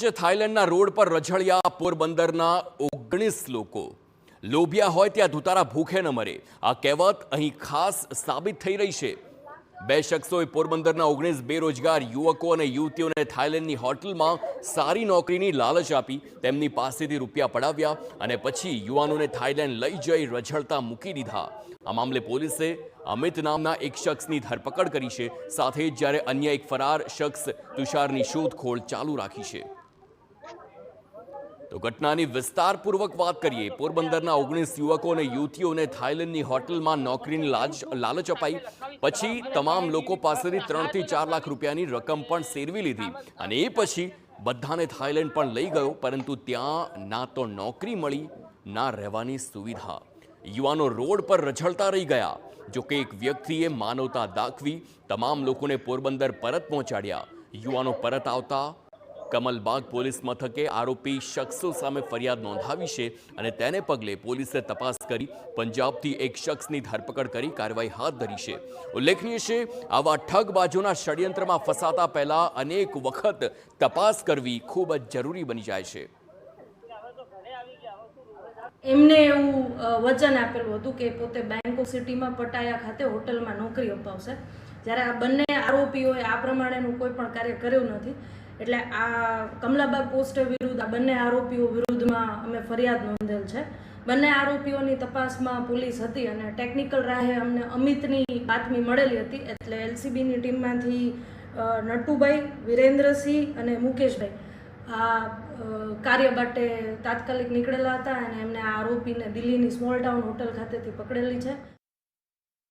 વચ્ચે થાઈલેન્ડના રોડ પર રઝળ્યા પોરબંદરના 19 લોકો। લોભિયા હોય ત્યાં ધુતારા ભૂખે ન મરે, આ કહેવત અહીં ખાસ સાબિત થઈ રહી છે। બે શખ્સોએ પોરબંદરના 19 બેરોજગાર યુવકો અને યુવતીઓને થાઈલેન્ડની હોટલમાં સારી નોકરીની લાલચ આપી તેમની પાસેથી રૂપિયા પડાવ્યા અને પછી યુવાનોને થાઈલેન્ડ લઈ જઈ રઝળતા મૂકી દીધા। આ મામલે પોલીસે અમિત નામના એક શખ્સની ધરપકડ કરી છે, સાથે જ જ્યારે અન્ય એક ફરાર શખ્સ તુષારની શોધખોળ ચાલુ રાખી છે। તો ઘટનાની વિસ્તારપૂર્વક વાત કરીએ। પોરબંદરના 19 યુવકો અને યુવતીઓને થાઈલેન્ડની હોટલમાં નોકરીની લાલચ અપાઈ, પછી તમામ લોકો પાસેથી 3 થી 4 લાખ રૂપિયાની રકમ પણ સેરવી લીધી અને એ પછી બધાને થાઈલેન્ડ પણ લઈ ગયો, પરંતુ ત્યાં ના તો નોકરી મળી ના રહેવાની સુવિધા। યુવાનો રોડ પર રઝળતા રહી ગયા। જો કે એક વ્યક્તિએ માનવતા દાખવી તમામ લોકોને પોરબંદર પરત પહોંચાડ્યા। યુવાનો પરત આવતા કમલબાગ પોલીસ મથકે આરોપી શખ્સો સામે ફરિયાદ નોંધાવી છે અને તેને પગલે પોલીસે તપાસ કરી પંજાબથી એક શખ્સની ધરપકડ કરી કાર્યવાહી હાથ ધરી છે। ઉલ્લેખનીય છે, આવા ઠગબાજોના ષડયંત્રમાં ફસાતા પહેલા અનેક વખત તપાસ કરવી ખૂબ જ જરૂરી બની જાય છે। એમને એવું વચન આપેલું હતું કે પોતે બેંકોક સિટીમાં પટાયા ખાતે હોટલમાં નોકરી અપાવશે, જ્યારે આ બંને આરોપીઓએ આ પ્રમાણેનું કોઈ પણ કાર્ય કર્યું નથી। એટલે આ કમલાબાગ પોસ્ટ વિરુદ્ધ આ બંને આરોપીઓ વિરુદ્ધમાં અમે ફરિયાદ નોંધેલ છે। બંને આરોપીઓની તપાસમાં પોલીસ હતી અને ટેકનિકલ રાહે અમને અમિતની બાતમી મળેલી હતી, એટલે એલસીબીની ટીમમાંથી નટુભાઈ, વિરેન્દ્રસિંહ અને મુકેશભાઈ આ કાર્ય માટે તાત્કાલિક નીકળેલા હતા અને એમને આ આરોપીને દિલ્હીની સ્મોલ ટાઉન હોટલ ખાતેથી પકડેલી છે।